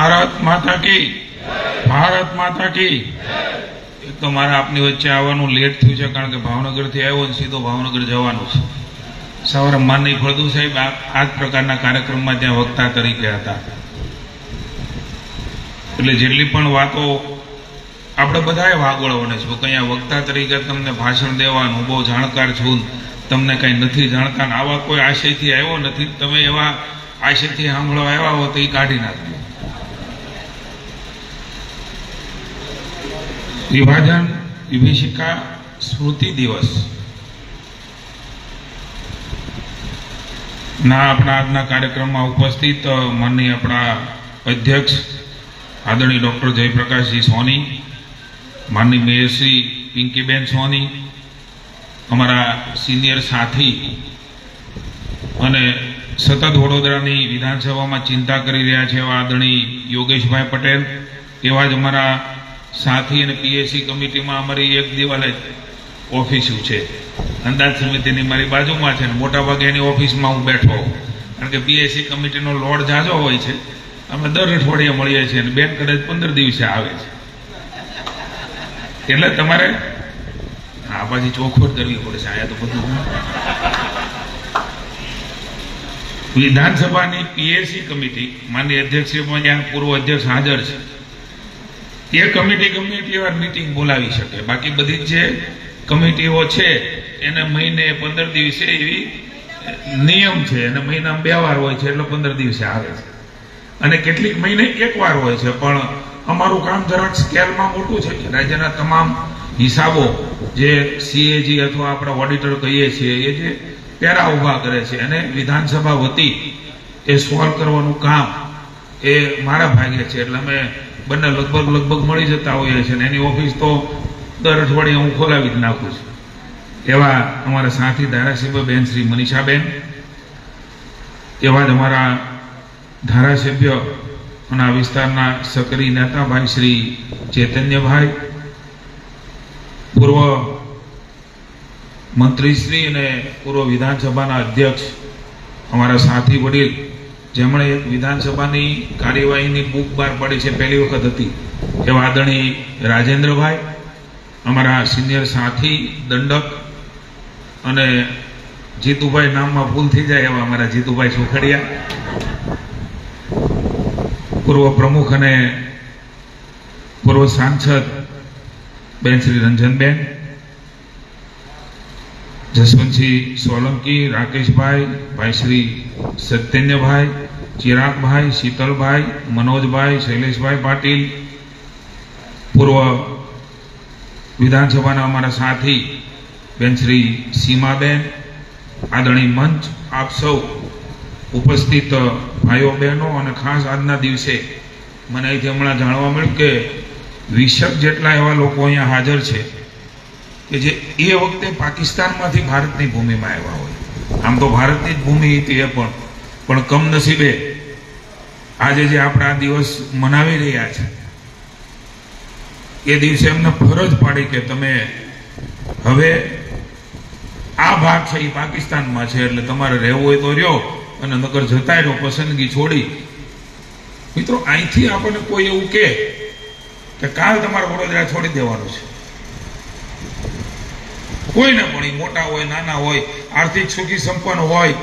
ભારત માતા કી, ભારત માતા કી. એક તો મારે આપની વચ્ચે આવવાનું લેટ થયું છે, કારણ કે ભાવનગરથી આવ્યો સીધો ભાવનગર જવાનું છે. સવારે માનની ફળદુ સાહેબ આ જ પ્રકારના કાર્યક્રમમાં ત્યાં વક્તા તરીકે હતા. એટલે જેટલી પણ વાતો આપણે બધાએ વાગોળવાના છે, કંઈ આ વક્તા તરીકે તમને ભાષણ દેવાનું, બહુ જાણકાર છું, તમને કંઈ નથી જાણતા, આવા કોઈ આશયથી આવ્યો નથી. તમે એવા આશયથી સાંભળવા આવ્યા હો તો એ કાઢી નાખજો. વિભાજન વિભીષિકા સ્મૃતિ દિવસ ના આપણા આજના કાર્યક્રમમાં ઉપસ્થિત માનનીય આપણા અધ્યક્ષ આદરણીય ડૉક્ટર જયપ્રકાશજી સોની, માનનીય મેયરશ્રી પિંકીબેન સોની, અમારા સિનિયર સાથી અને સતત વડોદરાની વિધાનસભામાં ચિંતા કરી રહ્યા છે એવા આદરણીય યોગેશભાઈ પટેલ, એવા જ અમારા સાથી અને પીએસસી કમિટીમાં અમારી એક દિવાલે ઓફિસ છે, અંદાજ સમિતિની મારી બાજુમાં છે, ને મોટાભાગે એની ઓફિસમાં હું બેઠો હોઉં, કારણ કે પીએસસી કમિટીનો લોડ ઝાઝો હોય છે. અમે દર અઠવાડિયે મળીએ છીએ અને બેન કદાચ 15 દિવસે આવે છે. એટલે તમારે આ પાછી ચોખવટ કરવી પડશે. આયા તો બધું વિધાનસભાની પીએસસી કમિટી, માનનીય અધ્યક્ષશ્રીમાં ત્યાં પૂર્વ અધ્યક્ષ હાજર છે, એ કમિટી ગમે એટલી વાર મિટિંગ બોલાવી શકે. બાકી બધી જે કમિટીઓ છે એને મહિને 15 દિવસે એવી નિયમ છે, અને મહિનામાં 2 વાર હોય છે, એટલે 15 દિવસે આવે છે. અને કેટલીક મહિને 1 વાર હોય છે. પણ અમારું કામ જરાક સ્કેલમાં મોટું છે કે રાજ્યના તમામ હિસાબો જે સીએજી અથવા આપણે ઓડિટર કહીએ છીએ એ જે પેરા ઊભા કરે છે, અને વિધાનસભા વતી એ સોલ્વ કરવાનું કામ એ મારા ભાગે છે. એટલે અમે બંને લગભગ મળી જતા હોઈએ છીએ, અને એની ઓફિસ તો દર અઠવાડિયે હું ખોલાવી જ નાખું છું. એવા અમારા સાથી ધારાસભ્ય બેન શ્રી મનીષાબેન, એવા જ અમારા ધારાસભ્ય અને આ વિસ્તારના સક્રિય નેતા ભાઈ શ્રી ચૈતન્યભાઈ, પૂર્વ મંત્રીશ્રી અને પૂર્વ વિધાનસભાના અધ્યક્ષ અમારા સાથી વડીલ, જેમણે એક વિધાનસભાની કાર્યવાહીની બુક બહાર પાડી છે, પહેલી વખત હતી, એવા આદરણીય રાજેન્દ્રભાઈ, અમારા સિનિયર સાથી દંડક અને જીતુભાઈ, નામમાં ભૂલ થઈ જાય એવા અમારા જીતુભાઈ સુખડિયા, પૂર્વ પ્રમુખ અને પૂર્વ સાંસદ બેન શ્રી રંજનબેન, જસવંતસિંહ સોલંકી, રાકેશભાઈ, ભાઈ શ્રી સત્યન્યભાઈ, ચિરાગભાઈ, શીતલભાઈ, મનોજભાઈ, શૈલેષભાઈ પાટીલ, પૂર્વ વિધાનસભાના અમારા સાથી બેન શ્રી સીમાબેન, આદરણીય મંચ, આપ સૌ ઉપસ્થિત ભાઈઓ બહેનો, અને ખાસ આજના દિવસે મને અહીંથી હમણાં જાણવા મળ્યું કે 20 જેટલા એવા લોકો અહીંયા હાજર છે કે જે એ વખતે પાકિસ્તાનમાંથી ભારતની ભૂમિમાં આવ્યા હોય. આમ તો ભારતની જ ભૂમિ હતી એ પણ કમનસીબે આજે જે આપણે આ દિવસ મનાવી રહ્યા છે એ દિવસે એમને ફરજ પાડી કે તમે હવે આ ભાગ છે એ પાકિસ્તાનમાં છે, એટલે તમારે રહેવું હોય તો રહ્યો, અને નગર જતા રહ્યો પસંદગી છોડી. મિત્રો, અહીંથી આપણને કોઈ એવું કે કાલ તમારે વડોદરા છોડી દેવાનું છે, કોઈને પણ, એ મોટા હોય નાના હોય, આર્થિક સુખી સંપન્ન હોય,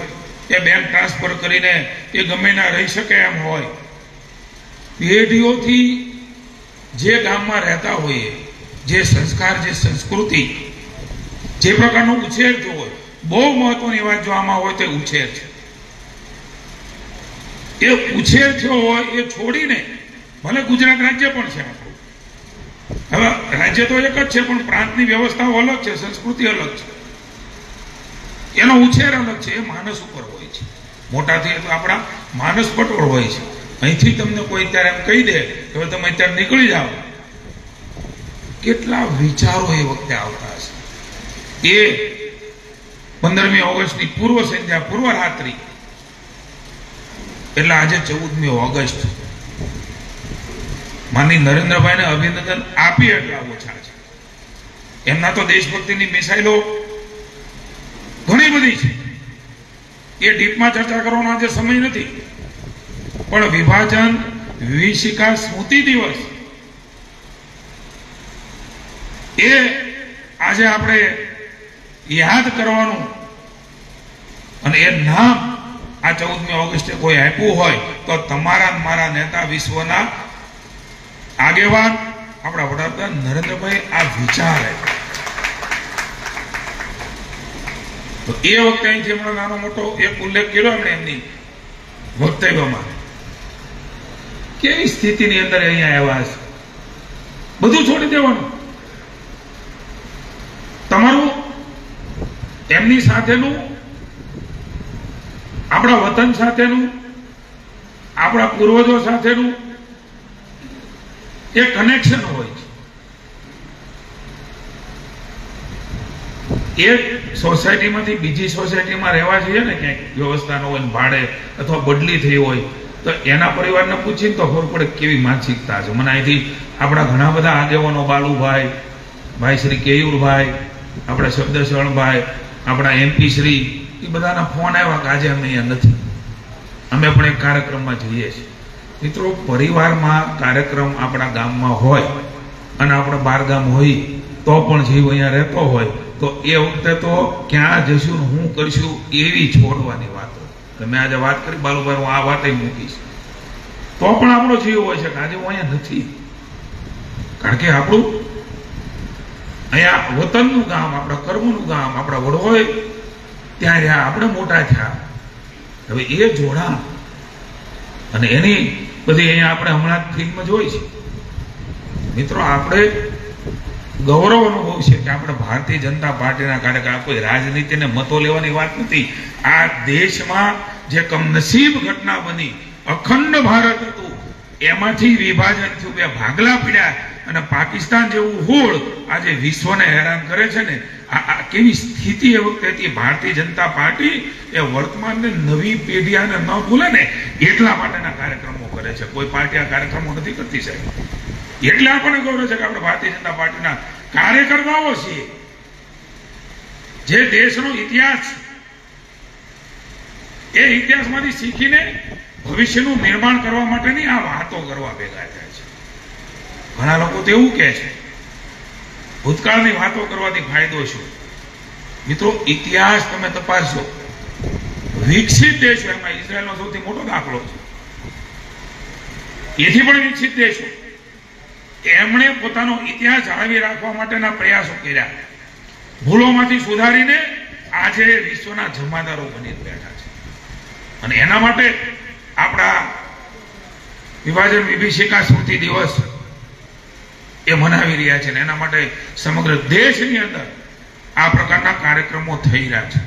એ બેંક ટ્રાન્સફર કરીને એ ગમે ના રહી શકે એમ હોય, પેઢીઓથી જે ગામમાં રહેતા હોઈએ, જે સંસ્કાર, જે સંસ્કૃતિ, જે પ્રકારનો ઉછેર થયો હોય, બહુ મહત્વની વાત જો આમાં હોય તો ઉછેર છે. એ ઉછેર થયો હોય એ છોડીને, ભલે ગુજરાત રાજ્ય પણ છે આપણું, હવે રાજ્ય તો એક જ છે, પણ પ્રાંતની વ્યવસ્થાઓ અલગ છે, સંસ્કૃતિ અલગ છે, એનો ઉછેર અલગ છે. એ માનસ ઉપર હોય છે. મોટાથી એટલે આપણા માનસ કઠોર હોય છે. અહીંથી તમને કોઈ અત્યારે એમ કહી દે કે હવે તમે અત્યારે નીકળી જાઓ, કેટલા વિચારો એ વખતે આવતા હશે. એ 15મી ઓગસ્ટની પૂર્વ સંધ્યા, પૂર્વ રાત્રિ, એટલે આજે 14મી ઓગસ્ટ. માનની નરેન્દ્રભાઈને અભિનંદન આપી એટલા ઓછા છે. એમના તો દેશભક્તિની મિસાઇલો ઘણી બધી છે, એ ડીપમાં ચર્ચા કરવાનો આજે સમય નથી. પણ વિભાજન વિભીષિકા સ્મૃતિ દિવસ એ આજે આપણે યાદ કરવાનું, અને એ નામ આ 14મી ઓગસ્ટે કોઈ આપ્યું હોય તો તમારા મારા નેતા, વિશ્વના આગેવાન આપણા વડાપ્રધાન નરેન્દ્રભાઈ આ વિચારે. તો એ વખતે અહીંથી હમણાં નાનો મોટો એક ઉલ્લેખ કર્યો એમણે એમની વક્તવ્યમાં. કેવી સ્થિતિની અંદર અહીંયા આવ્યા છે. બધું છોડી દેવાનું. તમારું એમની સાથેનું, આપણા વતન સાથેનું, આપણા પૂર્વજો સાથેનું એક કનેક્શન હોય છે. એક સોસાયટીમાંથી બીજી સોસાયટીમાં રહેવા જઈએ ને, ક્યાંક વ્યવસ્થા ન હોય, ભાડે અથવા બદલી થઈ હોય, તો એના પરિવારને પૂછીને તો ખબર પડે કેવી માનસિકતા છે. મને અહીંથી આપણા ઘણા બધા આગેવાનો, બાલુભાઈ, ભાઈ શ્રી કેયુરભાઈ, આપણા શબ્દશરણભાઈ, આપણા MP શ્રી, એ બધાના ફોન આવ્યા કે આજે અમે અહીંયા નથી, અમે પણ એક કાર્યક્રમમાં જઈએ છીએ. મિત્રો, પરિવારમાં કાર્યક્રમ આપણા ગામમાં હોય અને આપણે બહાર ગામ હોય તો પણ જીવ અહીંયા રહેતો હોય તો એ વખતે તો ક્યાં જશું, હું કરશું, એવી છોડવાની વાતો. મેં આજે વાત કરી બાલુભાઈ, હું આ વાત મૂકીશ તો પણ આપણો જીવ હોય છે કે આજે હું અહીંયા નથી. કારણ કે આપણું અહીંયા વતનનું ગામ, આપણા કર્મનું ગામ, આપણા વડોય ત્યાં રહ્યા, આપણે મોટા થયા. હવે એ જોડાણ અને એની બધી અહીંયા આપણે હમણાં ફિલ્મ જોઈ છે. મિત્રો, આપણે ગૌરવ અનુભવ છે કે આપણે ભારતીય જનતા પાર્ટીના કાર્યકર. કોઈ રાજનીતિને મતો લેવાની વાત નથી. આ દેશમાં જે કમનસીબ ઘટના બની, અખંડ ભારત હતું, એમાંથી વિભાજન થયું, બે ભાગલા પડ્યા, અને પાકિસ્તાન જેવું હોળ આજે વિશ્વને હેરાન કરે છે ને, આ કેવી સ્થિતિ એ વખતે હતી. ભારતીય જનતા પાર્ટી એ વર્તમાનને, નવી પેઢી આને ન ભૂલે ને એટલા માટેના કાર્યક્રમો કરે છે. કોઈ પાર્ટી આ કાર્યક્રમો નથી કરતી સાહેબ. એટલે આપણને ગૌરવ છે કે આપણે ભારતીય જનતા પાર્ટીના કાર્યકર્તાઓ છીએ. જે દેશનો ઇતિહાસ, એ ઇતિહાસમાંથી શીખીને ભવિષ્યનું નિર્માણ કરવા માટેની આ વાતો કરવા ભેગા થાય છે. ઘણા લોકો તો એવું કહે છે ભૂતકાળની વાતો કરવાથી ફાયદો શું? મિત્રો, ઇતિહાસ તમે તપાસશો, વિકસિત દેશો, એમાં ઇઝરાયલનો સૌથી મોટો દાખલો છે, એથી પણ વિકસિત દેશો, એમણે પોતાનો ઇતિહાસ જાળવી રાખવા માટેના પ્રયાસો કર્યા. ભૂલોમાંથી સુધારીને આજે વિશ્વના જમાદારો બની બેઠા છે. અને એના માટે આપણા વિભાજન વિભીષિકા સ્મૃતિ દિવસ એ મનાવી રહ્યા છે. એના માટે સમગ્ર દેશની અંદર આ પ્રકારના કાર્યક્રમો થઈ રહ્યા છે.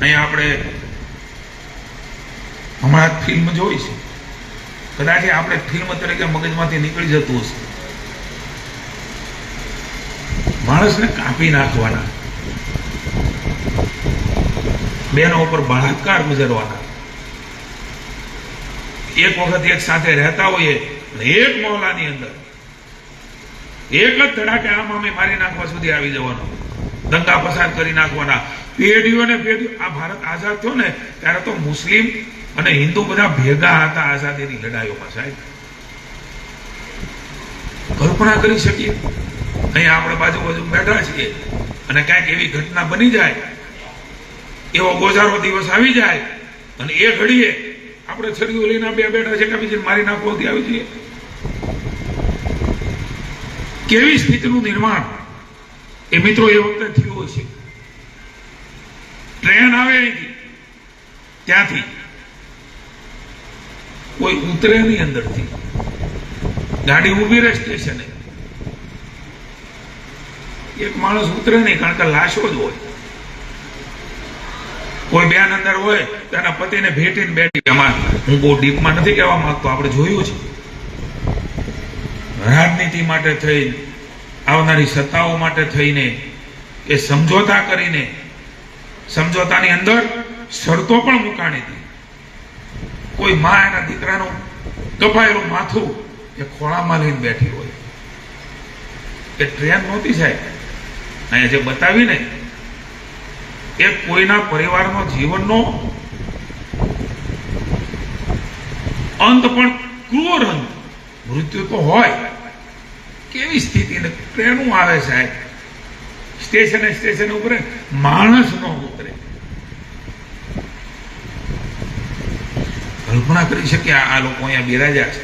અહીંયા આપણે હમણાં ફિલ્મ જોઈ છે, કદાચ આપણે ફિલ્મ તરીકે મગજમાંથી નીકળી જતું હશે. માણસને કાપી નાખવાના, બેનો ઉપર બળાત્કાર ગુજરવાના. એક વખત એક સાથે રહેતા હોઈએ, એક મહોલ્લાની અંદર એક જ ધડાકે આમ અમે મારી નાખવા સુધી આવી જવાનો, દંગા ફસાદ કરી નાખવાના. પેઢીઓને પેઢીઓ. આ ભારત આઝાદ થયો ને ત્યારે તો મુસ્લિમ અને હિન્દુ બધા ભેગા હતા આઝાદીની લડાઈઓમાં સાહેબ. કલ્પના કરી શકીએ? અહીંયા આપણે બાજુ બેઠા છીએ અને ક્યાંક એવી ઘટના બની જાય, એવો ગોજારો દિવસ આવી જાય અને એ ઘડીએ આપણે છરીઓ લઈને બે બેઠા છે કે બીજી મારી નાખવાથી આવી જઈએ. કેવી સ્થિતિનું નિર્માણ એ મિત્રો એ વખતે થયું છે. ટ્રેન આવે અહીંથી, ત્યાંથી કોઈ ઉતરે નહીં અંદરથી, ગાડી ઉભી રહે સ્ટેશને, એક માણસ ઉતરે નહીં, કારણ કે લાશો જ હોય. કોઈ બેન અંદર હોય તો એના પતિને ભેટીને બેઠી. એમાં હું બહુ ડીપમાં નથી કહેવા માંગતો, આપણે જોયું છે. રાજનીતિ માટે થઈ, આવનારી સત્તાઓ માટે થઈને એ સમજોતા કરીને, સમજોતાની અંદર શરતો પણ મુકાણી હતી. કોઈ માં એના દીકરાનું કપાયેલું માથું એ ખોળામાં લઈને બેઠી હોય. એ ટ્રેન નહોતી સાહેબ, અહીંયા જે બતાવી ને એ કોઈના પરિવારનો જીવનનો અંત પણ ક્રૂર અંત, મૃત્યુ તો હોય. કેવી સ્થિતિ ને ટ્રેનું આવે સાહેબ, સ્ટેશન ઉપર માણસ નો ઉતરે. કલ્પના કરી શકીએ આ લોકો અહીંયા બિરાજ્યા છે.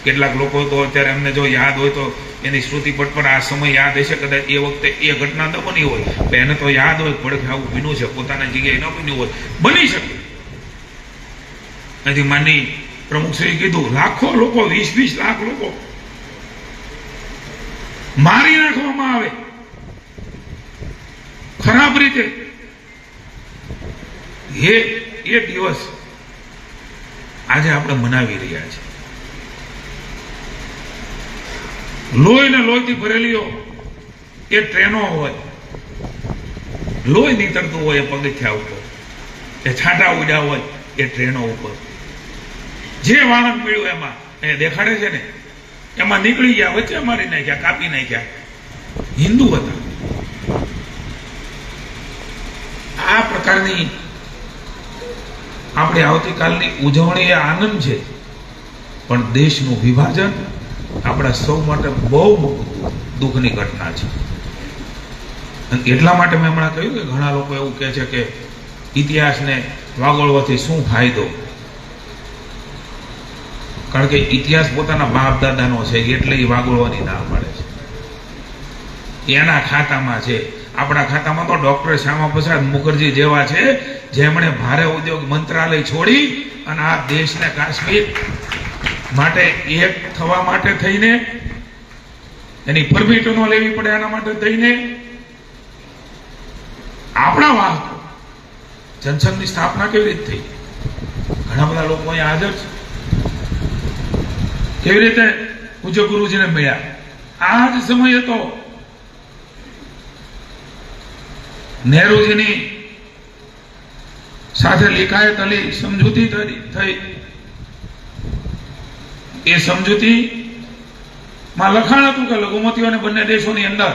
કેટલાક લોકો તો અત્યારે એમને જો યાદ હોય તો એની શ્રુતિ પટ પર આ સમય યાદ હશે, કદાચ એ વખતે એ ઘટના તો બની હોય, એને તો યાદ હોય પડખે આવું બન્યું છે, પોતાના જગ્યાએ ન બન્યું હોય, બની શકે. નથી માની પ્રમુખશ્રી કીધું, લાખો લોકો, 20 લાખ લોકો મારી નાખવામાં આવે ખરાબ રીતે. એ દિવસ આજે આપણે મનાવી રહ્યા છીએ. લોહી ને લોહીથી ભરેલીઓ એ ટ્રેનો હોય, લોહી નીકળતું હોય એ પગથિયા ઉપર, એ છાંટા ઉડ્યા હોય એ ટ્રેનો ઉપર, જે વાહન મળ્યું એમાં એ દેખાડે છે ને, એમાં નીકળી ગયા, વચ્ચે મારી નાખ્યા, કાપી નાખ્યા. હિન્દુ હતા. આ પ્રકારની આપણે આવતીકાલની ઉજવણી એ આનંદ છે, પણ દેશનું વિભાજન આપણા સૌ માટે બહુ દુઃખની ઘટના છે. અને એટલા માટે મેં હમણાં કહ્યું કે ઘણા લોકો એવું કહે છે કે ઇતિહાસને વાગોળવાથી શું ફાયદો, કારણ કે ઇતિહાસ પોતાના બાપ દાદાનો છે એટલે એ વાગોળવાની ના પડે છે. એના ખાતામાં છે. આપણા ખાતામાં તો ડોક્ટર શ્યામા પ્રસાદ મુખર્જી જેવા છે, જેમણે ભારે ઉદ્યોગ મંત્રાલય છોડી અને આ દેશને કાશ્મીર માટે એક થવા માટે થઈને, એની પરમિટ ન લેવી પડે એના માટે થઈને આપણા વાહકો જનસંઘની સ્થાપના કેવી રીતે થઈ? ઘણા બધા લોકો અહીંયા હાજર છે. કેવી રીતે પૂજ્ય ગુરુજીને મળ્યા? આ જ સમય હતો નહેરુજીની સાથે લિખાયત અલી સમજૂતી થઈ. એ સમજૂતી માં લખાણ હતું કે લઘુમતીઓને બંને દેશોની અંદર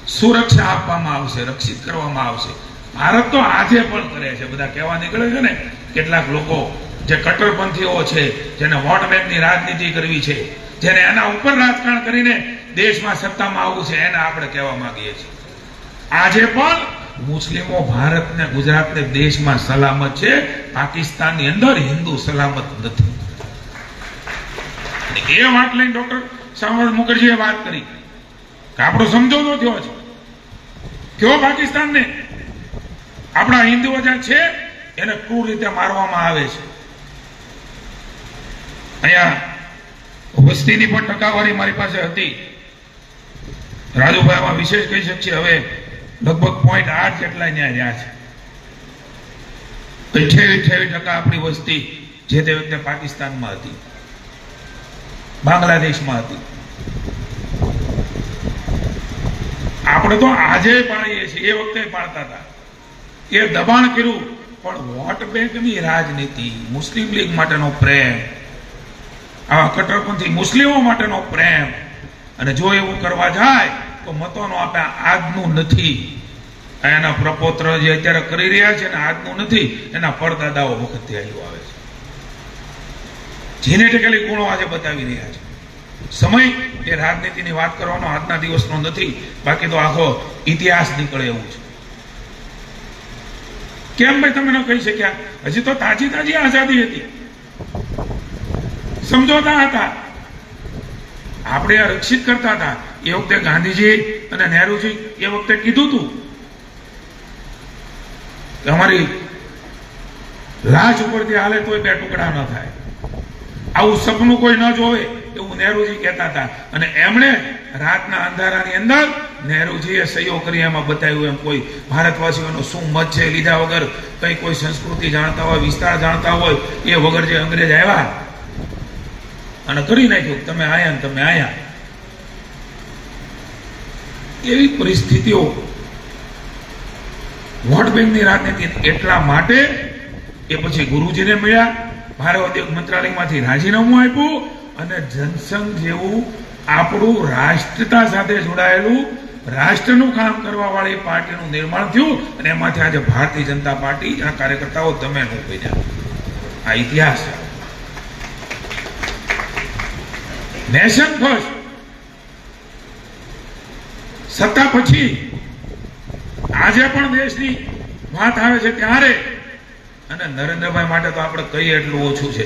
સુરક્ષા આપવામાં આવશે, રક્ષિત કરવામાં આવશે. ભારત તો આજે પણ કરે છે. બધા કહેવા નીકળે છે ને કેટલાક લોકો જે કટ્ટરપંથીઓ છે, જેને વોટ બેંકની રાજનીતિ કરવી છે, જેને એના ઉપર રાજકારણ કરીને દેશમાં સત્તામાં આવવું છે, એને આપણે કહેવા માંગીએ છીએ. આજે પણ મુસ્લિમો ભારતને, ગુજરાતને દેશમાં સલામત છે. પાકિસ્તાનની અંદર હિન્દુ સલામત નથી. એ વાત લઈને ડોક્ટર શ્યામા મુખર્જીએ વાત કરી કે આપણો સમજોતો થયો છે, કયો પાકિસ્તાનને આપણા હિન્દુઓ જ્યાં છે એને ક્રૂર રીતે મારવામાં આવે છે. અહીંયા વસ્તીની પણ ટકાવારી મારી પાસે હતી. રાજુભાઈમાં વિશેષ કહી શકીએ, હવે લગભગ 0.8 જેટલા ન્યાય રહ્યા છે. 28% આપણી વસ્તી જે તે વખતે પાકિસ્તાનમાં હતી, બાંગ્લાદેશમાં હતી. આપણે તો આજે પાડીએ છીએ, એ વખતે પાડતા હતા. એ દબાણ કર્યું, પણ વોટ બેંકની રાજનીતિ, મુસ્લિમ લીગ માટેનો પ્રેમ, આવા કટ્ટરપંથી મુસ્લિમો માટેનો પ્રેમ, અને જો એવું કરવા જાય તો મતોનો આપે આજનું નથી. એના પ્રપોત્ર જે અત્યારે કરી રહ્યા છે ને આજનું નથી, એના પરદાદાઓ વખતથી આવ્યું આવે છે. જેનેટિકલી ગુણો આજે બતાવી રહ્યા છે. સમય એ રાજનીતિની વાત કરવાનો આજના દિવસનો નથી, બાકી તો આખો ઇતિહાસ નીકળે એવું છે. કેમ ભાઈ તમે ન કહી શક્યા? હજી તો તાજી આઝાદી હતી, સમજોતા હતા, આપણે આ રક્ષિત કરતા હતા. એ વખતે ગાંધીજી અને નહેરુજી એ વખતે કીધું હતું કે અમારી લાશ ઉપરથી હાલે તોય 2 ટુકડા ન થાય, આવું સપનું કોઈ ન જોવે, એવું નહેરુજી કહેતા હતા. અને એમણે રાતના અંધારાની અંદર નહેરુજીએ સહીઓ કરી, એમાં બતાવ્યું એમ કોઈ ભારતવાસીઓનો શું મત છે લીધા વગર, કઈ કોઈ સંસ્કૃતિ જાણતા હોય, વિસ્તાર જાણતા હોય એ વગર જે અંગ્રેજ આવ્યા અને કરી નાખ્યું, તમે આયા ને તમે આયા. એવી પરિસ્થિતિઓ વોટ બેંકની રાજનીતિ. એટલા માટે એ પછી ગુરુજીને મળ્યા, ભારે ઉદ્યોગ મંત્રાલયમાંથી રાજીનામું આપ્યું, અને જનસંઘ જેવું આપણું રાષ્ટ્રતા સાથે જોડાયેલું રાષ્ટ્રનું કામ કરવા વાળી પાર્ટીનું નિર્માણ થયું. અને એમાંથી આજે ભારતીય જનતા પાર્ટી, આ કાર્યકર્તાઓ તમે બન્યા. આ ઇતિહાસ છે. નેશન ફર્સ્ટ, સત્તા પછી આજે પણ દેશની વાત આવે છે ત્યારે, અને નરેન્દ્રભાઈ માટે તો આપણે કહીએ એટલું ઓછું છે.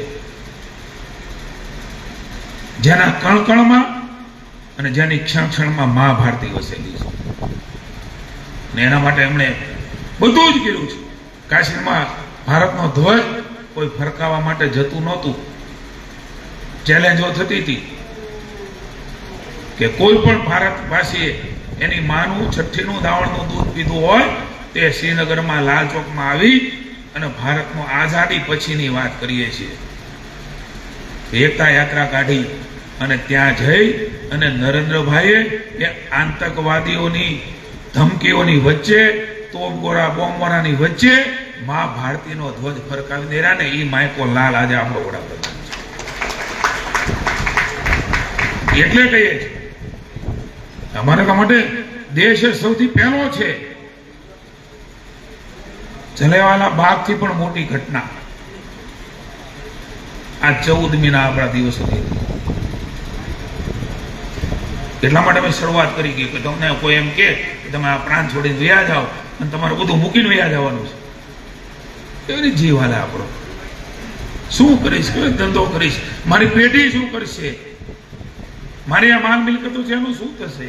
જેના કણકણમાં અને જેની ક્ષણ ક્ષણમાં મહાભારતી વસેલી છે, અને એના માટે એમણે બધું જ કર્યું છે. કાશ્મીરમાં ભારતનો ધ્વજ કોઈ ફરકાવવા માટે જતું નહોતું. ચેલેન્જો થતી હતી કે કોઈ પણ ભારતવાસીએ એની માનું છઠ્ઠીનું દાવણનું દૂધ પીધું હોય તે શ્રીનગરમાં લાલ ચોકમાં આવી અને ભારતનો આઝાદી પછીની વાત કરીએ છીએ, એકતા યાત્રા કાઢી અને ત્યાં જઈ અને નરેન્દ્રભાઈએ એ આતંકવાદીઓની ધમકીઓની વચ્ચે, તોપગોળા બોમ્બોરાની વચ્ચે મા ભારતીનો ધ્વજ ફરકાવી દેરા ને એ માયકો લાલ આજે આપણો વડાપ્રધાન છે. એટલે કહીએ છીએ અમારા માટે દેશ સૌથી પહેલો છે. જલિયાંવાલા બાગથી પણ મોટી ઘટના આ 14મીના આપણા દિવસોથી. એટલા માટે મેં શરૂઆત કરી કે તમને કોઈ એમ કે તમે આ પ્રાંત છોડીને વયા જાઓ અને તમારે બધું મૂકીને વયા જવાનું છે, એવી જીવ હાલે આપણો. શું કરીશ, કેવો ધંધો કરીશ, મારી પેઢી શું કરશે, મારી આ માલ મિલકતો છે એનું શું થશે,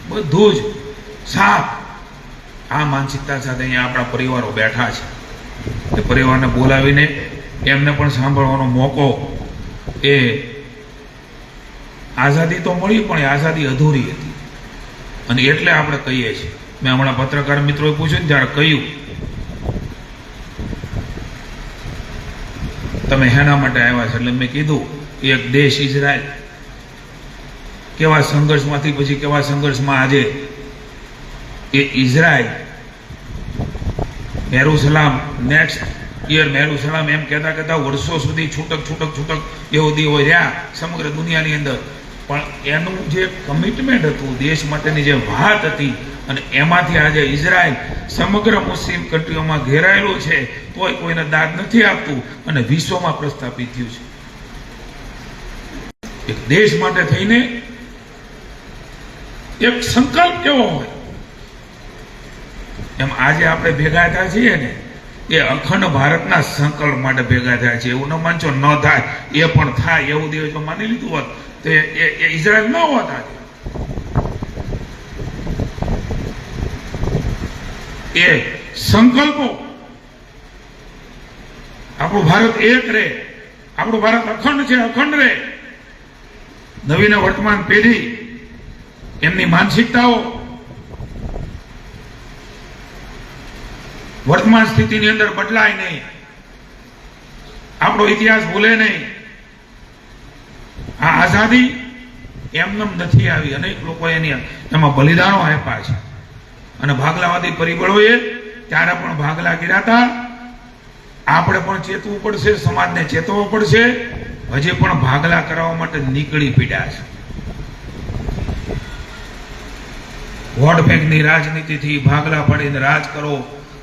બધું જ સાફ. આ માનસિકતા સાથે અહીંયા આપણા પરિવારો બેઠા છે. એ પરિવારને બોલાવીને એમને પણ સાંભળવાનો મોકો, એ આઝાદી તો મળી પણ એ આઝાદી અધૂરી હતી, અને એટલે આપણે કહીએ છીએ. મેં હમણાં પત્રકાર મિત્રોએ પૂછ્યું ત્યારે કહ્યું તમે હેના માટે આવ્યા છે, એટલે મેં કીધું એક દેશ ઇઝરાયલ કેવા સંઘર્ષમાંથી પછી કેવા સંઘર્ષમાં આજે એ ઇઝરાયલ મેરુસલામ નેક્સ્ટ યર મેરુસલામ એમ કહેતા કહેતા વર્ષો સુધી છૂટક છૂટક છૂટક યહૂદીઓ રહ્યા સમગ્ર દુનિયાની અંદર, પણ એનું જે કમિટમેન્ટ હતું, દેશ માટેની જે વાત હતી, અને એમાંથી આજે ઇઝરાયલ સમગ્ર મુસ્લિમ કન્ટ્રીઓમાં ઘેરાયેલું છે, તોય કોઈને દાદ નથી આપતું અને વિશ્વમાં પ્રસ્થાપિત થયું છે. એક દેશ માટે થઈને એક સંકલ્પ કેવો હોય, એમ આજે આપણે ભેગા થયા છીએ ને એ અખંડ ભારતના સંકલ્પ માટે ભેગા થયા છે. એવું ન માનશો, ન થાય એ પણ થાય. એવું દેવ જો માની લીધું હોત તો એ ઇઝરાયલ ન હોત આજે. એ સંકલ્પો, આપણું ભારત એક રહે, આપણું ભારત અખંડ છે, અખંડ રહે. નવીન વર્તમાન પેઢી એમની માનસિકતાઓ વર્તમાન સ્થિતિની અંદર બદલાય નહીં, આપણો ઇતિહાસ ભૂલે નહીં. આ આઝાદી એમનેમ નથી આવી, અનેક લોકોએ એમાં બલિદાનો આપ્યા છે, અને ભાગલાવાદી પરિબળોએ ત્યારે પણ ભાગલા કર્યા હતા. આપણે પણ ચેતવું પડશે, સમાજને ચેતવવો પડશે. હજી પણ ભાગલા કરવા માટે નીકળી પડ્યા છે. વોટ બેંકની રાજનીતિથી ભાગલા પાડીને રાજ કરો,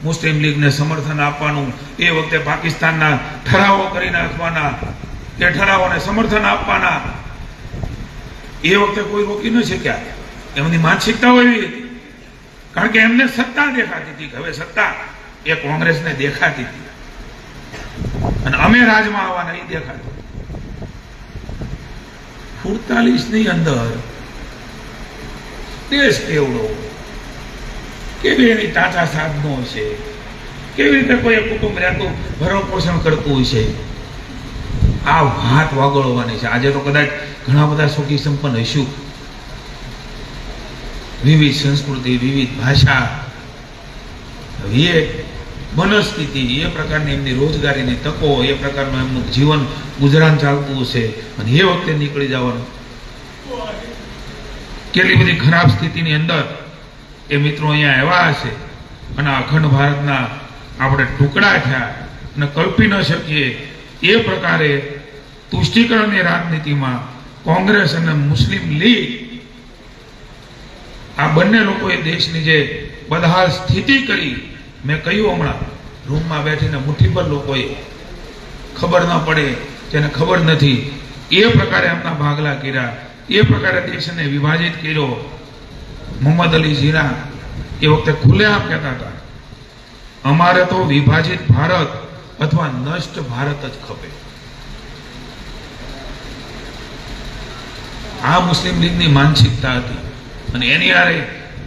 મુસ્લિમ લીગને સમર્થન આપવાનું, એ વખતે પાકિસ્તાનના ઠરાવો કરી નાખવાના, એ ઠરાવોને સમર્થન આપવાના, એ વખતે કોઈ રોકી ન શક્યા. એમની માનસિકતાઓ એવી હતી, કારણ કે એમને સત્તા દેખાતી હતી. હવે સત્તા એ કોંગ્રેસને દેખાતી હતી અને અમે રાજમાં આવવાના એ દેખાતું. 48ની અંદર દેશ કેવડો, કેવી એની તાજા સાધનો છે, કેવી રીતે કોઈ કુટુંબ રહેતું ભરણ પોષણ કરતું હોય છે. આ વાત વાગોળવાની છે. આજે તો કદાચ ઘણા બધા સુખી સંપન્ન હશું, વિવિધ સંસ્કૃતિ, વિવિધ ભાષા, એ મનસ્થિતિ, એ પ્રકારની એમની રોજગારીની તકો, એ પ્રકારનું એમનું જીવન ગુજરાન ચાલતું હશે, અને એ વખતે નીકળી જવાનું. કેટલી બધી ખરાબ સ્થિતિની અંદર એ મિત્રો અહીંયા આવ્યા હશે, અને અખંડ ભારતના આપણે ટુકડા થયા અને કલ્પી ન શકીએ એ પ્રકારે તુષ્ટિકરણની રાજનીતિમાં કોંગ્રેસ અને મુસ્લિમ લીગ, આ બંને લોકોએ દેશની જે બદહાલ સ્થિતિ કરી. મેં કહ્યું હમણાં, રૂમમાં બેઠીને મુઠ્ઠીભર લોકોએ, ખબર ન પડે, જેને ખબર નથી, એ પ્રકારે એમના ભાગલા કર્યા, એ પ્રકારે દેશને વિભાજિત કર્યો. મોહમ્મદ અલી ઝીણા એ વખતે ખુલ્લેઆમ કહેતા હતા, અમારે તો વિભાજિત ભારત અથવા નષ્ટ ભારત જ ખપે. આ મુસ્લિમ લીગની માનસિકતા હતી અને એની આરે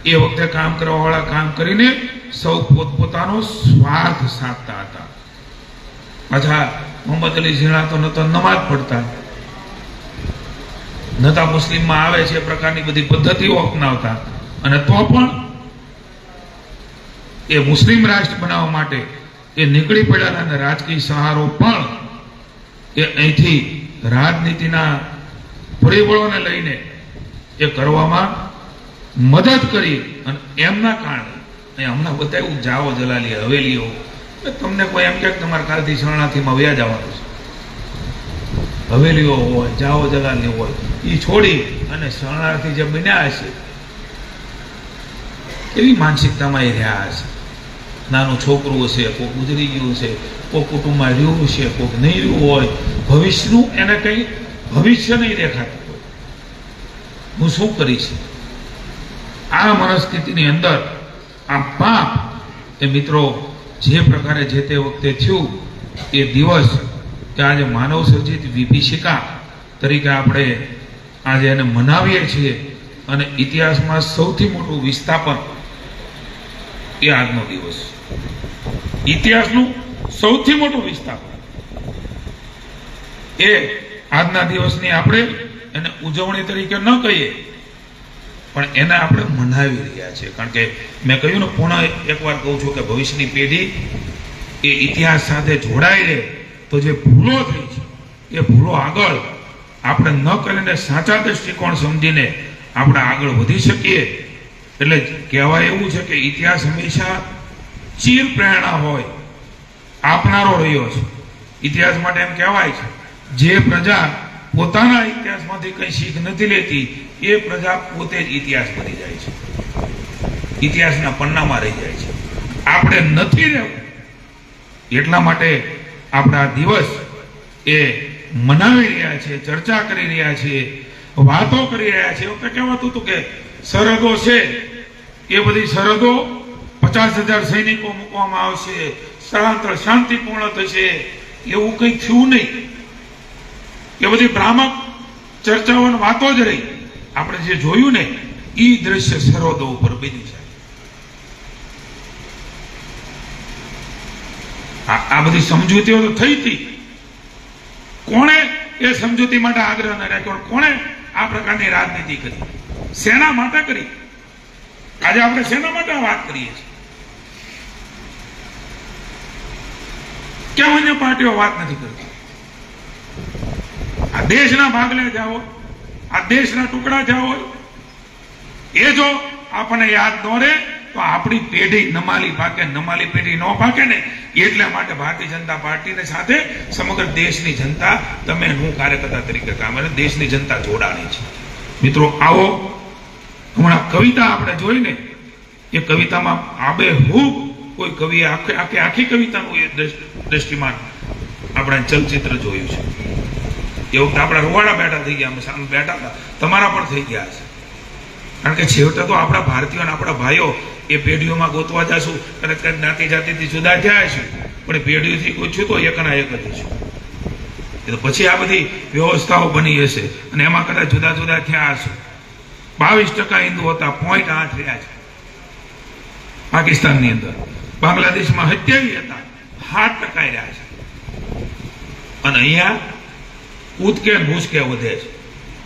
એ વખતે કામ કરવા વાળા કામ કરીને સૌ પોતપોતાનો સ્વાર્થ સાધતા હતા. પાછા મોહમ્મદ અલી ઝીણા તો ન તો નમાજ પડતા, નતા મુસ્લિમમાં આવે છે એ પ્રકારની બધી પદ્ધતિઓ અપનાવતા, અને તો પણ એ મુસ્લિમ રાષ્ટ્ર બનાવવા માટે એ નીકળી પડ્યા અને રાજકીય સહારો પણ એ અહીંથી રાજનીતિના પરિબળોને લઈને એ કરવામાં મદદ કરી. અને એમના કારણે હમણાં બતાવ્યું જાઓ જલાલી હવેલીઓ, તમને કોઈ એમ કે તમારે કાલથી શરણાર્થીમાં વ્યા જવાનું છે, હવેલીઓ હોય જાઓ જલાલી હોય એ છોડી અને શરણાર્થી જે બન્યા હશે એવી માનસિકતામાં એ રહ્યા હશે. નાનું છોકરું હશે, કોઈક ગુજરી ગયું છે, કોઈ કુટુંબમાં રહ્યું છે, કોઈક નહીં રહ્યું હોય, ભવિષ્યનું એને કંઈ ભવિષ્ય નહીં દેખાતું હોય, હું શું કરીશ. આ મનસ્થિતિની અંદર આ પાપ એ મિત્રો જે પ્રકારે જે તે વખતે થયું એ દિવસ કે આજે માનવ સર્જિત વિભીષિકા તરીકે આપણે આજે એને મનાવીએ છીએ, અને ઇતિહાસમાં સૌથી મોટું વિસ્થાપન એ આજનો દિવસ. ઇતિહાસનું સૌથી મોટું વિસ્થાપન એ આજના દિવસની આપણે એને ઉજવણી તરીકે ન કહીએ પણ એને આપણે મનાવી રહ્યા છીએ. કારણ કે મેં કહ્યું ને, પુનઃ એકવાર કહું છું કે ભવિષ્યની પેઢી એ ઇતિહાસ સાથે જોડાઈ રહે તો જે ભૂલો થઈ છે એ ભૂલો આગળ આપણે ન કરીને સાચા દ્રષ્ટિકોણ સમજીને આપણે આગળ વધી શકીએ. એટલે કહેવાય એવું છે કે ઇતિહાસ હંમેશા ચીર પ્રેરણા હોય આપનારો રહ્યો છે. ઇતિહાસ માટે એમ કહેવાય છે, જે પ્રજા પોતાના ઇતિહાસમાંથી કંઈ શીખ નથી લેતી એ પ્રજા પોતે જ ઇતિહાસ બની જાય છે, ઇતિહાસના પન્નામાં રહી જાય છે. આપણે નથી રહેવું, એટલા માટે આપણા દિવસ એ મનાવી રહ્યા છે, ચર્ચા કરી રહ્યા છીએ, વાતો કરી રહ્યા છીએ. વખતે કહેવાતું હતું કે સરહદો છે એ બધી સરહદો 50,000 સૈનિકો મૂકવામાં આવશે, સ્થળાંતર શાંતિપૂર્ણ થશે, એવું કંઈ થયું નહીં. એ બધી ભ્રામક ચર્ચાઓ વાતો જ રહી. આપણે જે જોયું ને એ દ્રશ્ય સરહદો ઉપર બની છે. આ બધી સમજૂતીઓ તો થઈ હતી. કોણે એ સમજૂતી માટે આગ્રહ ન રાખ્યો? કોણે આ પ્રકારની રાજનીતિ કરી? સેના માટે કરી. આજે આપણે સેના માટે વાત કરીએ છીએ, કેમ અન્ય પાર્ટીઓ વાત નથી કરતી? આ દેશના ભાગલે જાઓ, આ દેશના ટુકડા જાઓ, એ જો આપણને યાદ ન રહે તો આપણી પેઢી નમાલી પાકે. નમાલી પેઢી ન પાકે ને એટલા માટે ભારતીય જનતા પાર્ટીને સાથે સમગ્ર દેશની જનતા, તમે હું કાર્યકર્તા તરીકે કામ કરે, દેશની જનતા જોડાણી છે. મિત્રો આવો, હમણાં કવિતા આપણે જોઈને એ કવિતામાં આબેહૂબ કોઈ કવિએ આખી કવિતાનું એ દ્રષ્ટિમાન આપણે ચલચિત્ર જોયું છે. એ વખતે આપણા રૂવાડા બેઠા થઈ ગયા, અમે સામે બેઠા હતા, તમારા પણ થઈ ગયા છે. કારણ કે છેવટે તો આપણા ભારતીયો અને આપણા ભાઈઓ એ પેઢીઓમાં ગોતવા જશું, અને જ્ઞાતિ જાતિથી જુદા થયા છે, પણ એ પેઢીઓથી પૂછ્યું તો એકના એક જ છે. તો પછી આ બધી વ્યવસ્થાઓ બની હશે અને એમાં કદાચ જુદા જુદા થયા હશે. 22% હિન્દુ હતા, 0.8 રહ્યા છે પાકિસ્તાનની અંદર. બાંગ્લાદેશમાં 27 હતા, 7% રહ્યા છે. અને અહીંયા કૂદકે ભૂસકે વધે છે.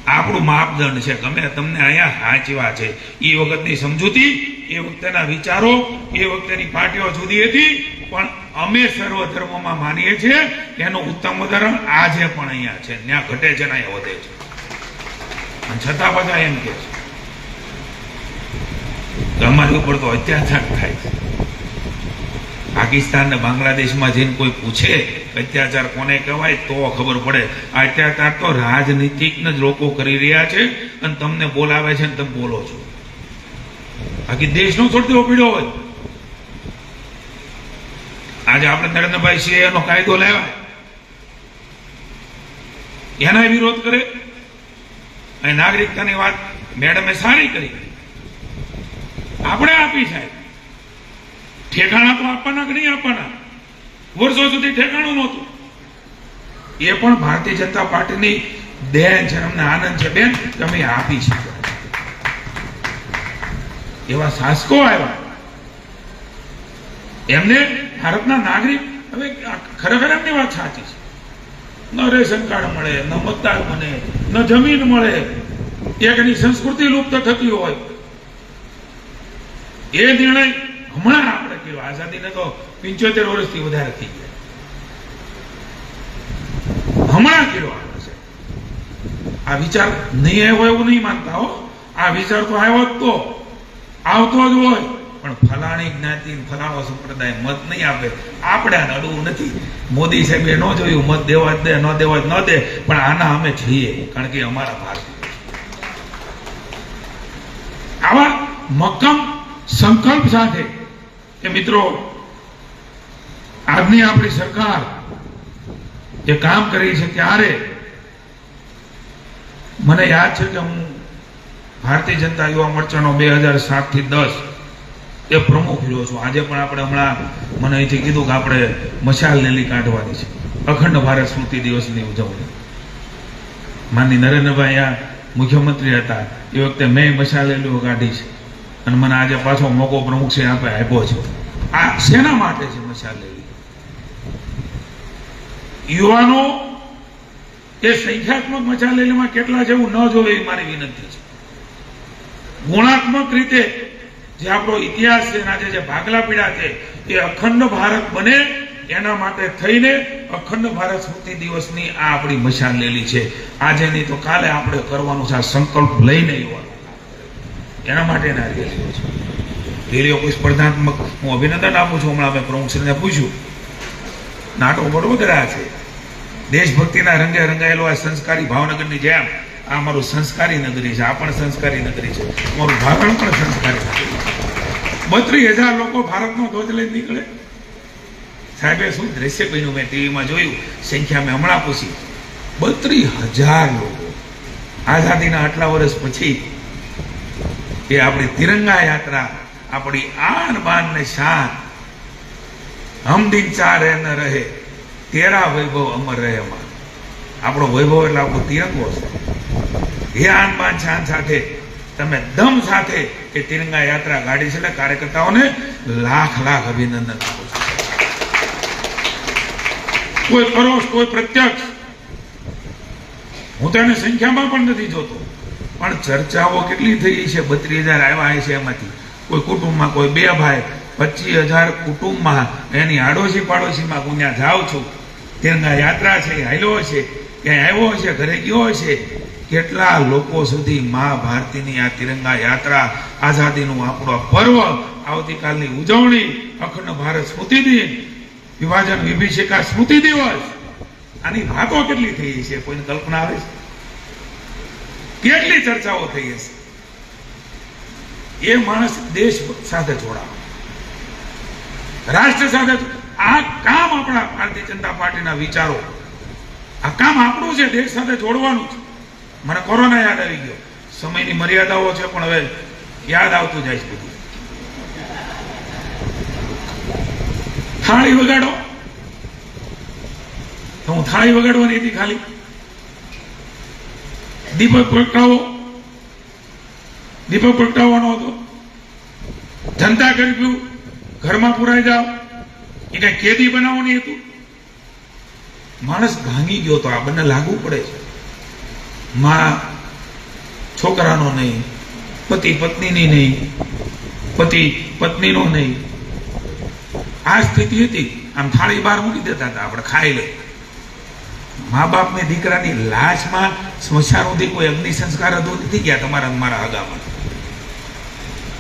આપણું માપદંડ છે, ગમે તમને અહીંયા હાંચવા છે. એ વખતની સમજૂતી, એ વખતેના વિચારો, એ વખતેની પાર્ટીઓ જુદી હતી, પણ અમે સર્વ ધર્મમાં માનીએ છીએ. એનું ઉત્તમ ઉદાહરણ આજે પણ અહીંયા છે. ત્યાં ઘટે છે ને અહીંયા વધે છે. અને છતાં બધા એમ કે છે અમારી ઉપર તો અત્યાચાર થાય છે. પાકિસ્તાન ને બાંગ્લાદેશમાં જઈને કોઈ પૂછે અત્યાચાર કોને કહેવાય તો ખબર પડે. આ અત્યાચાર તો રાજનીતિજ્ઞ જ લોકો કરી રહ્યા છે અને તમને બોલાવે છે અને તમે બોલો છો. બાકી દેશનો છોડતો પીડ્યો હોય. આજે આપણે નરેન્દ્રભાઈ સિંહ એનો કાયદો લાવ્યા, એના વિરોધ કરે. અને નાગરિકતાની વાત મેડમે સારી કરી, આપણે આપી સાહેબ. ઠેકાણા તો આપવાના કે નહીં આપવાના? વર્ષો સુધી ઠેકાણું નહોતું. એ પણ ભારતીય જનતા પાર્ટીની દેન છે, અમને આનંદ છે બેન તમે આપી છે. એવા શાસકો આવ્યા, એમને ભારતના નાગરિક. હવે ખરેખર એમની વાત સાચી છે. ન રેશન કાર્ડ મળે, ન મતદાર બને, ન જમીન મળે, એકની સંસ્કૃતિ લુપ્ત થતી હોય. એ નિર્ણય હમણાં આપણે કર્યો. આઝાદીને તો 75 વર્ષથી વધારે થઈ ગયા. હમણાં કર્યો આવે છે. આ વિચાર નહીં આવ્યો એવું નહીં માનતા હો. આ વિચાર તો આવ્યો જ તો આવતો જ હોય, પણ ફલાણી જ્ઞાતિ ફલાણો સંપ્રદાય મત નહીં આપે. આપણે આને અડવું નથી. મોદી સાહેબે ન જોયું મત દેવા જ દે, ન દેવા જ ન દે, પણ આના અમે છીએ, કારણ કે અમારા ભારતીય. આવા મક્કમ સંકલ્પ સાથે કે મિત્રો આજની આપણી સરકાર જે કામ કરી છે, ત્યારે મને યાદ છે કે હું ભારતીય જનતા યુવા મોરચાનો 2007 થી 10 એ પ્રમુખ રહ્યો છું. આજે પણ આપણે હમણાં મને અહીંથી કીધું કે આપણે મશાલ રેલી કાઢવાની છે, અખંડ ભારત સ્મૃતિ દિવસની ઉજવણી. માનની નરેન્દ્રભાઈ આ મુખ્યમંત્રી હતા એ વખતે મેં મશાલ રેલીઓ કાઢી છે, અને મને આજે પાછો મોકો પ્રમુખ છે આપ્યો છે. આ શેના માટે છે મશાલ રેલી? યુવાનો એ સંખ્યાત્મક મશાલ રેલીમાં કેટલા છે એવું ન જોવે એ મારી વિનંતી છે. ગુણાત્મક રીતે જે આપણો ઇતિહાસ છે, આજે જે ભાગલા પીડા છે, એ અખંડ ભારત બને એના માટે થઈને અખંડ ભારત સ્મૃતિ દિવસની આ આપણી મશાલ રેલી છે. આજે નહીં તો કાલે આપણે કરવાનું છે. આ સંકલ્પ લઈને યુવાનો એના માટે ના રેલીઓ છે. રેલીઓ કોઈ સ્પર્ધાત્મક, હું અભિનંદન આપું છું. હમણાં મેં પ્રમુખશ્રીને પૂછ્યું, નાટો વડોદરા છે, દેશભક્તિના રંગે રંગાયેલો આ સંસ્કારી ભાવનગરની જેમ આ અમારું સંસ્કારી નગરી છે. આ પણ સંસ્કારી નગરી છે. અમારું ભાગણ પણ સંસ્કારી નગરી છે. 32,000 લોકો ભારતનો ધ્વજ લઈને નીકળે. સાહેબે શું દ્રશ્ય બન્યું મેં ટીવીમાં જોયું. સંખ્યા મેં હમણાં પૂછી, 32,000 લોકો આઝાદીના આટલા વર્ષ પછી એ આપણી તિરંગા યાત્રા, આપણી આન બાન ને શાન, હમ દિન ચારે ન રહે તેરા વૈભવ અમર રહે. આપણો વૈભવ એટલે આપણો તિરંગો છે. એ આન બાન શાન સાથે તમે દમ સાથે એ તિરંગા યાત્રા કાઢી છે. એટલે કાર્યકર્તાઓને લાખ લાખ અભિનંદન આપું છું. કોઈ પરોક્ષ, કોઈ પ્રત્યક્ષ, હું તો એને સંખ્યામાં પણ નથી જોતો, પણ ચર્ચાઓ કેટલી થઈ છે. 32,000 આવ્યા છે. એમાંથી કોઈ કુટુંબમાં કોઈ 2 ભાઈ, 25,000 કુટુંબમાં એની આડોશી પાડોશીમાં હું ત્યાં જાઉં છું. તિરંગા યાત્રા છે, હાલ્યો છે, ક્યાંય આવ્યો છે, ઘરે ગયો છે. કેટલા લોકો સુધી મા ભારતીની આ તિરંગા યાત્રા, આઝાદીનું આપણો પર્વ, આવતીકાલની ઉજવણી, અખંડ ભારત સ્મૃતિ દિન, વિભાજન વિભીષિકા સ્મૃતિ દિવસ, આની વાતો કેટલી થઈ છે? કોઈને કલ્પના આવે છે? કેટલી ચર્ચાઓ થઈ હશે? એ માણસ દેશ સાથે જોડાવા, રાષ્ટ્ર સાથે. આ કામ આપણા ભારતીય જનતા પાર્ટીના વિચારો, આ કામ આપણું છે, દેશ સાથે જોડવાનું છે. મને કોરોના યાદ આવી ગયો. સમયની મર્યાદાઓ છે, પણ હવે યાદ આવતું જાય છે બધું. થાળી વગાડો તો હું થાળી વગાડવાની હતી ખાલી. દીપક પ્રગટાવવાનો હતો. જનતા કર્ફ્યુ, ઘરમાં પુરાઈ જાઓ, એ કઈ કેદી બનાવવાની હતું. માણસ ભાંગી ગયો તો આ બંને લાગુ પડે છે. માં છોકરાનો નહીં, પતિ પત્નીની નહીં, પતિ પત્નીનો નહીં. આ સ્થિતિ હતી. આમ થાળી બહાર મૂકી દેતા હતા, આપણે ખાઈ લે. મા બાપને દીકરાની લાશમાં સ્મશાન સુધી કોઈ અગ્નિ સંસ્કાર હતો નથી ગયા તમારા મારા હગામાં.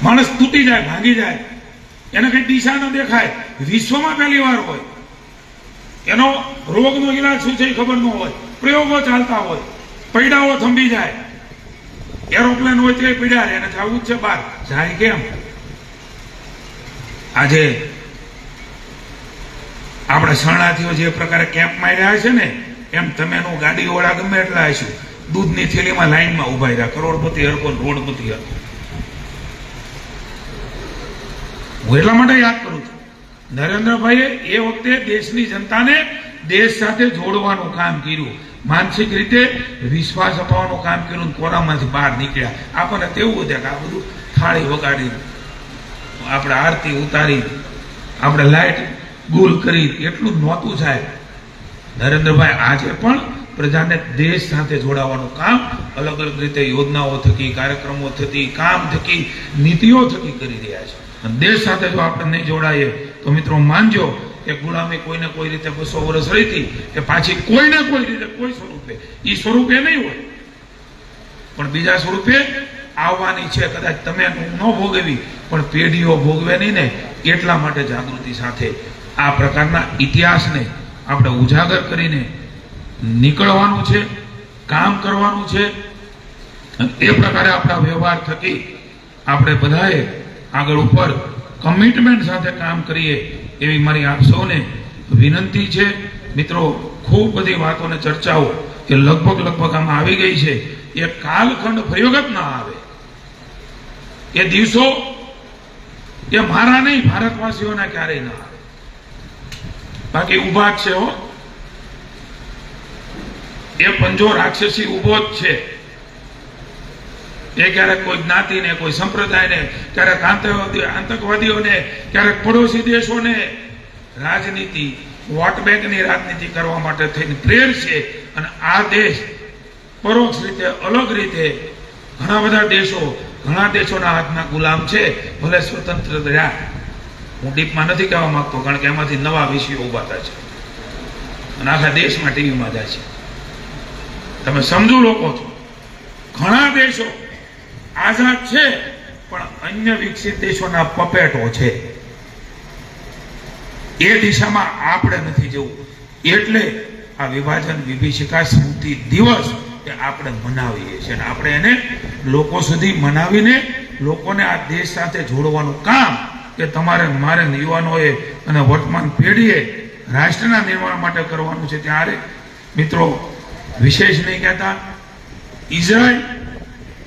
માણસ તૂટી જાય, ભાંગી જાય, એને કઈ દિશા ન દેખાય. વિશ્વમાં પહેલી વાર હોય. એનો રોગનો ઈલાજ શું છે ખબર ન હોય. પ્રયોગો ચાલતા હોય, પૈડાઓ થંભી જાય. એરોપ્લેન હોય તે પીડ્યા રહે, એને જવું જ છે બહાર. જાય કેમ? આજે આપણે શરણાર્થીઓ જે પ્રકારે કેમ્પમાં રહ્યા છે ને, એમ તમે નું ગાડીવાળા ગમે એટલા હશું, દૂધની થેલીમાં લાઈનમાં ઉભા રહ્યા, કરોડપતિ હરકો રોડપતિ હરકો. હું એટલા માટે યાદ કરું છું, નરેન્દ્રભાઈએ એ વખતે દેશની જનતાને દેશ સાથે જોડવાનું કામ કર્યું, માનસિક રીતે વિશ્વાસ અપાવવાનું કામ કર્યું, કોરામાંથી બહાર નીકળ્યા. આપણને તેવું હતું કે આ બધું થાળી વગાડી, આપણે આરતી ઉતારી, આપણે લાઈટ ગુલ કરી, એટલું નહોતું સાહેબ. નરેન્દ્રભાઈ આજે પણ પ્રજાને દેશ સાથે જોડાવાનું કામ અલગ અલગ રીતે યોજનાઓ થકી, કાર્યક્રમો થકી, કામ થકી, નીતિઓ થકી કરી રહ્યા છે. દેશ સાથે જો આપણે નહીં જોડાઈએ તો મિત્રો માનજો કે ગુલામી કોઈને કોઈ રીતે 200 વર્ષ રહી હતી કે પાછી કોઈને કોઈ રીતે કોઈ સ્વરૂપે, એ સ્વરૂપે નહીં હોય પણ બીજા સ્વરૂપે આવવાની છે. કદાચ તમે ન ભોગવી પણ પેઢીઓ ભોગવે નહીં ને, એટલા માટે જાગૃતિ સાથે આ પ્રકારના ઇતિહાસને આપણે ઉજાગર કરીને નીકળવાનું છે, કામ કરવાનું છે. એ પ્રકારે આપણા વ્યવહાર થકી આપણે બધાએ આગળ ઉપર કમિટમેન્ટ સાથે કામ કરીએ એવી મારી આપ સૌને વિનંતી છે. મિત્રો, ખૂબ બધી વાતોને ચર્ચાઓ કે લગભગ આમાં આવી ગઈ છે. એ કાલખંડ પ્રયોગ જ ના આવે, એ દિવસો એ મારા નહીં, ભારતવાસીઓના ક્યારેય ના આવે. બાકી ઉભા જ છે હો, એ પંજો રાક્ષસી ઉભો જ છે. એ ક્યારેક કોઈ જ્ઞાતિને, કોઈ સંપ્રદાયને, ક્યારેક આતંકવાદીઓને, ક્યારેક પડોશી દેશોને રાજનીતિ, વોટ બેંકની રાજનીતિ કરવા માટે થઈને પ્રેરશે. અને આ દેશ પરોક્ષ રીતે, અલગ રીતે ઘણા બધા દેશો, ઘણા દેશોના હાથના ગુલામ છે. ભલે સ્વતંત્ર રહ્યા, હું ડીપમાં નથી કહેવા માંગતો, કારણ કે એમાંથી નવા વિષયો ઉભા થાય છે અને આખા દેશમાં ટીવીમાં જાય છે. તમે સમજુ લોકો છો, ઘણા દેશો આઝાદ છે પણ અન્ય વિકસિત દેશોના પપેટો છે. એ દિશામાં આપણે નથી જવું. એટલે આ વિભાજન વિભીષિકા સ્મૃતિ દિવસ એ આપણે મનાવીએ છીએ. આપણે એને લોકો સુધી મનાવીને લોકોને આ દેશ સાથે જોડવાનું કામ કે તમારે, મારે, યુવાનોએ અને વર્તમાન પેઢીએ રાષ્ટ્રના નિર્માણ માટે કરવાનું છે. ત્યારે મિત્રો વિશેષ નહીં કહેતા, ઇઝરાયલ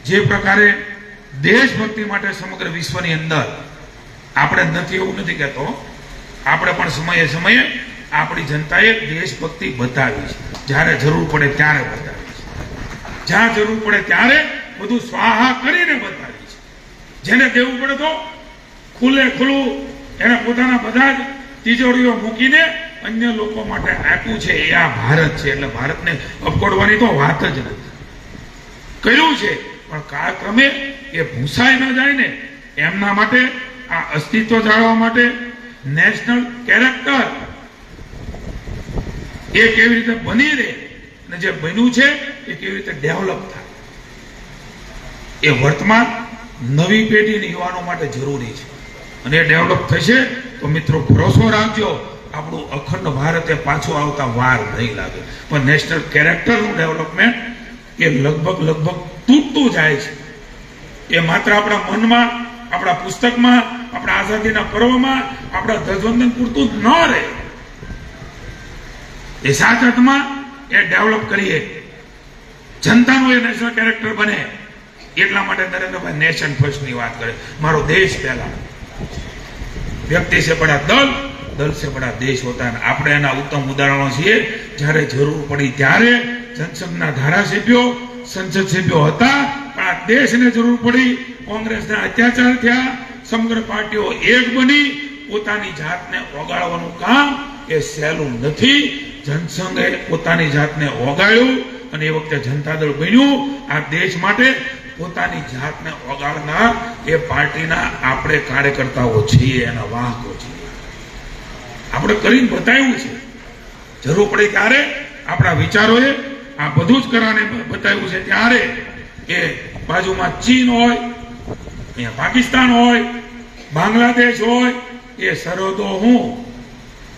જે પ્રકારે દેશભક્તિ માટે સમગ્ર વિશ્વની અંદર, આપણે નથી એવું નથી કહેતો, આપણે પણ સમયે સમયે આપણી જનતાએ દેશભક્તિ બતાવી છે. જ્યારે જરૂર પડે ત્યારે બતાવી છે, જ્યાં જરૂર પડે ત્યારે બધું સ્વાહા કરીને બતાવી છે. જેને દેવું પડે તો ખુલ્લું એને પોતાના બધા જ તિજોરીઓ મૂકીને અન્ય લોકો માટે આપ્યું છે. એ આ ભારત છે. એટલે ભારતને અપકોડવાની તો વાત જ નથી. કર્યું છે પણ કાળક્રમે એ ભૂસાઈ ન જાય ને એમના માટે, આ અસ્તિત્વ જાળવવા માટે નેશનલ કેરેક્ટર એ કેવી રીતે બની રહે અને જે બન્યું છે એ કેવી રીતે ડેવલપ થાય, એ વર્તમાન નવી પેઢીની યુવાનો માટે જરૂરી છે. અને એ ડેવલપ થશે તો મિત્રો ભરોસો રાખજો, આપણું અખંડ ભારત એ પાછું આવતા વાર નહીં લાગે. પણ નેશનલ કેરેક્ટરનું ડેવલપમેન્ટ એ લગભગ તૂટતું જાય છે. એ માત્ર આપણા મનમાં, આપણા પુસ્તકમાં, આપણા આઝાદીના પર્વમાં, આપણા ધ્વજવંદન પૂરતું જ ન રહે. એ સાચા અર્થમાં એ ડેવલપ કરીએ, જનતાનું એ નેશનલ કેરેક્ટર બને. એટલા માટે નરેન્દ્રભાઈ નેશન ફર્સ્ટની વાત કરે. મારો દેશ પહેલા. વ્યક્તિ સે બડા દલ, દલ સે બડા દેશ હોતા. આપણે એના ઉત્તમ ઉદાહરણો છીએ. જ્યારે જરૂર પડી ત્યારે જનસંઘના ધારાસભ્યો, સંસદ સભ્યો હતા, પણ આ દેશને જરૂર પડી, કોંગ્રેસના અત્યાચાર થયા, સમગ્ર પાર્ટીઓ એક બની પોતાની જાતને ઓગાળવાનું કામ એ સહેલું નથી. જનસંઘે પોતાની જાતને ઓગાળ્યું અને એ વખતે જનતાદળ બન્યું. આ દેશ માટે પોતાની જાતને ઓગાળનાર એ પાર્ટીના આપણે કાર્યકર્તાઓ છીએ, એના વાહકો છીએ. આપણે કરીને બતાવ્યું છે. જરૂર પડે ત્યારે આપણા વિચારોએ આ બધું જ કરવાને બતાવ્યું છે. ત્યારે એ બાજુમાં ચીન હોય, અહીંયા પાકિસ્તાન હોય, બાંગ્લાદેશ હોય, એ સરહદો હું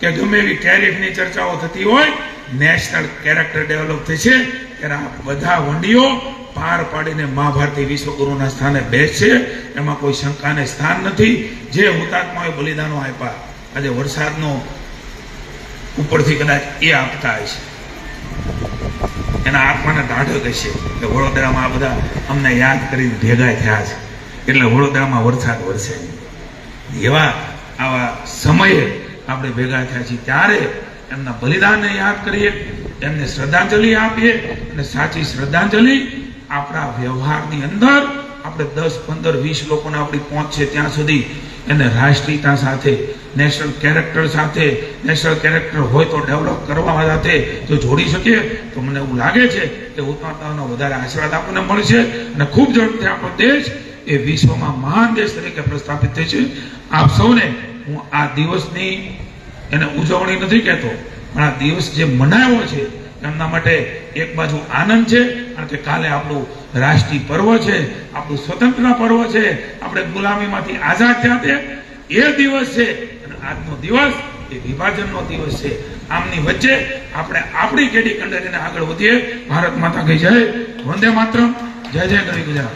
કે ગમે એવી ટેરિફની ચર્ચાઓ થતી હોય, નેશનલ કેરેક્ટર ડેવલપ થશે ત્યારે આ બધા વંડીઓ પાર પાડીને મહાભારતી વિશ્વગુરુના સ્થાને બેસશે. એમાં કોઈ શંકાને સ્થાન નથી. જે હુતાત્માઓએ બલિદાનો આપ્યા, આજે વરસાદનો ઉપરથી કદાચ એ આપતા હશે. એના આત્માને ઢાઢક હશે કે વડોદરામાં આ બધા અમને યાદ કરીને ભેગા થયા છે એટલે વડોદરામાં વરસાદ વરસે. એવા આવા સમયે આપણે ભેગા થયા છીએ ત્યારે એમના બલિદાનને યાદ કરીએ, એમને શ્રદ્ધાંજલિ આપીએ અને સાચી શ્રદ્ધાંજલિ આપણા વ્યવહારની અંદર આપણે 10, 15, 20 લોકોને આપણી પહોંચ છે ત્યાં સુધી એને રાષ્ટ્રીયતા સાથે, નેશનલ કેરેક્ટર સાથે, નેશનલ કેરેક્ટર હોય તો ડેવલપ કરવા સાથે જો જોડી શકીએ તો મને એવું લાગે છે કે ઉત્તમતાનો વધારે આશીર્વાદ આપણને મળશે અને ખૂબ ઝડપથી આપણો દેશ એ વિશ્વમાં મહાન દેશ તરીકે પ્રસ્થાપિત થઈ છે. આપ સૌને હું આ દિવસની એને ઉજવણી નથી કહેતો, પણ આ દિવસ જે મનાવ્યો છે એમના માટે એક બાજુ આનંદ છે કારણ કે કાલે આપણું રાષ્ટ્રીય પર્વ છે, આપણું સ્વતંત્રતા પર્વ છે, આપણે ગુલામીમાંથી આઝાદ થયા તે એ દિવસ છે અને આજનો દિવસ એ વિભાજનનો દિવસ છે. આમની વચ્ચે આપણે આપણી કેડી કંડરીને આગળ વધીએ. ભારત માતા કી જય, વંદે માતરમ, જય જય ગરી ગુજરાત.